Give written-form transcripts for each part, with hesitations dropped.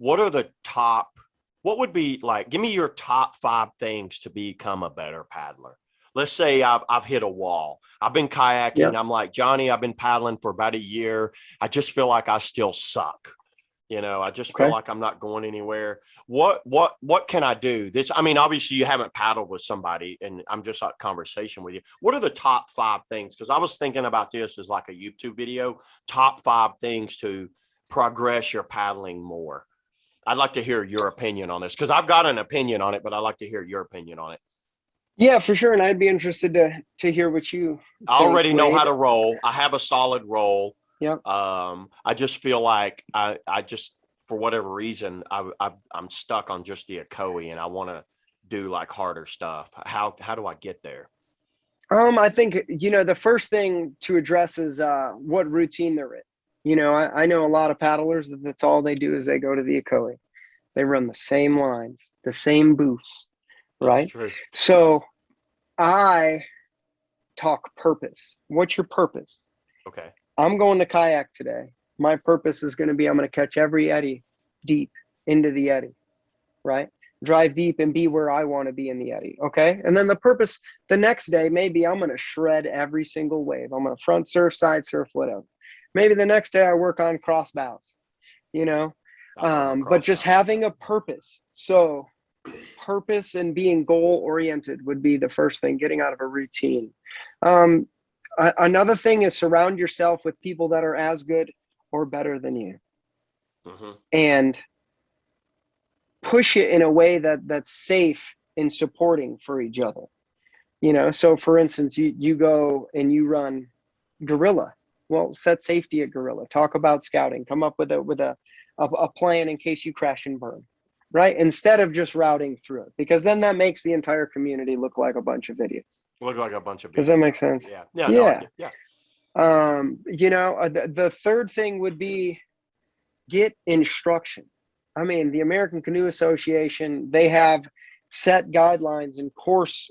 what are the top, what would be like, give me your top 5 things to become a better paddler. Let's say I've hit a wall. I've been kayaking. Yep. I'm like, Johnny, I've been paddling for about a year. I just feel like I still suck. I just feel Okay. like I'm not going anywhere. What can I do? I mean, obviously you haven't paddled with somebody and I'm just like conversation with you. What are the top 5 things? Because I was thinking about this as like a YouTube video, top 5 things to progress your paddling more. I'd like to hear your opinion on this because I've got an opinion on it, but I'd like to hear your opinion on it. Yeah, for sure. And I'd be interested to hear what you I think, already know how Wade. to roll. I have a solid roll. Yep. I just feel like I just, for whatever reason, I'm stuck on just the Akoi and I want to do like harder stuff. How do I get there? I think, the first thing to address is what routine they're in. I know a lot of paddlers that's all they do is they go to the Akoi. They run the same lines, the same booths, That's right? true. So I talk purpose. What's your purpose? Okay. I'm going to kayak today. My purpose is going to be I'm going to catch every eddy deep into the eddy, right? Drive deep and be where I want to be in the eddy, okay? And then the purpose the next day, maybe I'm going to shred every single wave. I'm going to front surf, side surf, whatever. Maybe the next day I work on cross bows, but just having a purpose. So purpose and being goal oriented would be the first thing, getting out of a routine. Another thing is surround yourself with people that are as good or better than you, and push it in a way that's safe and supporting for each other. So for instance, you go and you run guerrilla. Well, set safety at guerrilla. Talk about scouting. Come up with a plan in case you crash and burn, right? Instead of just routing through it, because then that makes the entire community look like a bunch of idiots. Look like a bunch of. Does that make sense? Yeah. Yeah. No, yeah. The third thing would be get instruction. I mean, the American Canoe Association, they have set guidelines and course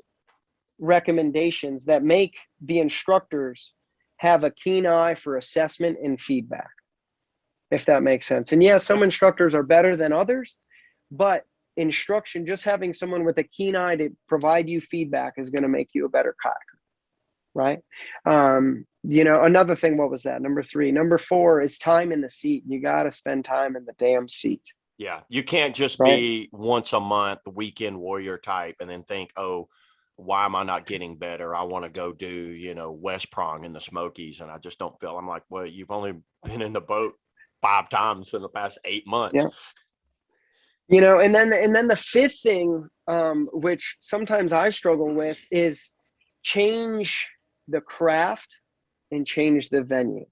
recommendations that make the instructors have a keen eye for assessment and feedback, if that makes sense. And yes, some instructors are better than others, but instruction, just having someone with a keen eye to provide you feedback is going to make you a better kayaker, right? Another thing, what was that? Number 3. Number 4 is time in the seat. You got to spend time in the damn seat. Yeah. You can't just right? be once a month, the weekend warrior type, and then think, oh, why am I not getting better? I want to go do, West Prong in the Smokies. And I just don't feel, I'm like, well, you've only been in the boat 5 times in the past 8 months. Yeah. And then the fifth thing, which sometimes I struggle with, is change the craft and change the venue.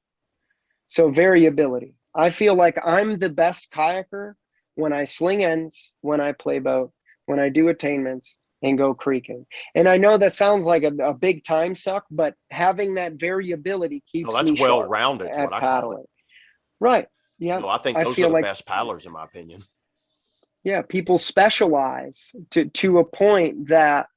So variability. I feel like I'm the best kayaker when I sling ends, when I play boat, when I do attainments and go creeking. And I know that sounds like a big time suck, but having that variability keeps that's me well-rounded, sharp what I at call paddling. it. Right. Yeah. I think I those are feel the like best paddlers, in my opinion. Yeah, people specialize to a point that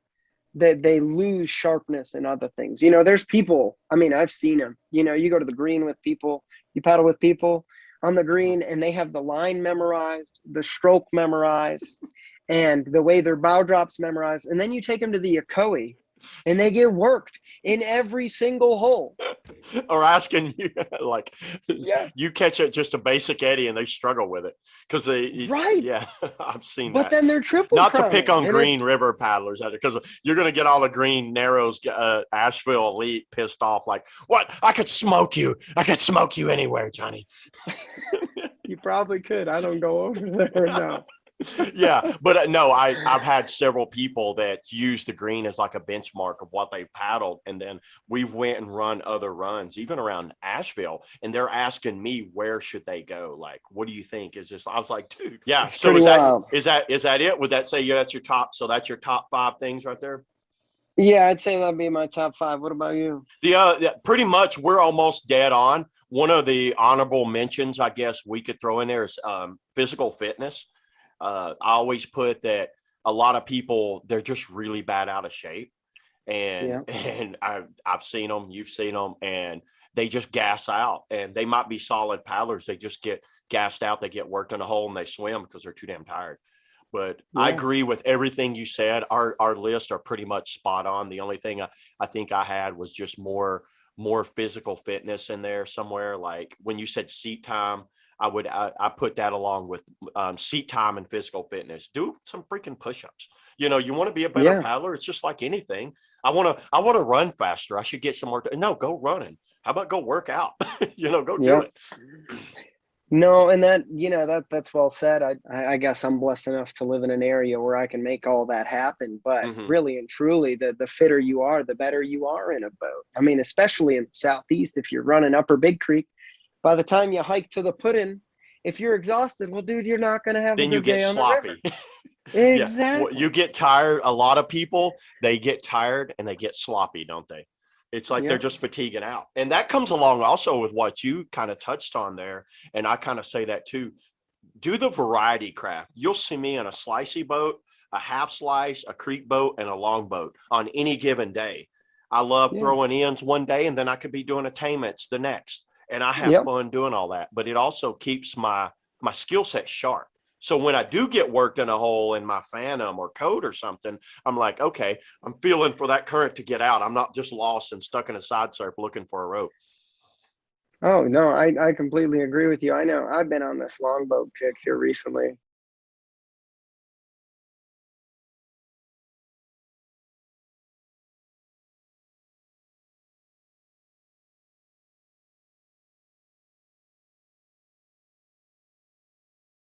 they lose sharpness in other things. There's people, I mean, I've seen them, you go to the green with people, you paddle with people on the green and they have the line memorized, the stroke memorized, and the way their bow drops memorized. And then you take them to the Akoi and they get worked in every single hole. Or asking you, like, Yeah. you catch it just a basic eddy and they struggle with it because Right. Yeah, I've seen But that. then they're triple Not to crowning, pick on and Green River paddlers because you're going to get all the Green Narrows, Asheville elite pissed off. Like, what? I could smoke you. I could smoke you anywhere, Johnny. You probably could. I don't go over there. No. Yeah, but no, I've had several people that use the green as like a benchmark of what they paddled, and then we've went and run other runs even around Asheville, and they're asking me where should they go, like, what do you think is this? I was like, dude, yeah. It's So pretty wild. is that it? Would that say that's your top? So that's your top 5 things right there? Yeah, I'd say that'd be my top 5. What about you? Pretty much we're almost dead on. One of the honorable mentions I guess we could throw in there is physical fitness. I always put that a lot of people, they're just really bad out of shape. And I've seen them, you've seen them, and they just gas out, and they might be solid paddlers. They just get gassed out. They get worked in a hole and they swim because they're too damn tired. But I Yeah. agree with everything you said. Our lists are pretty much spot on. The only thing I think I had was just more physical fitness in there somewhere. Like when you said seat time, I put that along with seat time and physical fitness. Do some freaking push-ups. You want to be a better Yeah. paddler. It's just like anything. I want to run faster. I should get some more. No, go running. How about go work out? Go do Yeah. it. No, and that's well said. I guess I'm blessed enough to live in an area where I can make all that happen. But Hmm. really and truly, the fitter you are, the better you are in a boat. I mean, especially in the Southeast, if you're running Upper Big Creek, by the time you hike to the put-in, if you're exhausted, well, dude, you're not going to have a Then you good get day on the river. sloppy. Yeah. Well, you Exactly. get tired. A lot of people, they get tired and they get sloppy, don't they? It's like they're Yep. just fatiguing out. And that comes along also with what you kind of touched on there. And I kind of say that too. Do the variety craft. You'll see me in a slicey boat, a half slice, a creek boat, and a long boat on any given day. I love Yeah. throwing ends one day, and then I could be doing attainments the next. And I have Yep. fun doing all that. But it also keeps my skill set sharp. So when I do get worked in a hole in my Phantom or Code or something, I'm like, okay, I'm feeling for that current to get out. I'm not just lost and stuck in a side surf looking for a rope. Oh no, I completely agree with you. I know I've been on this longboat kick here recently.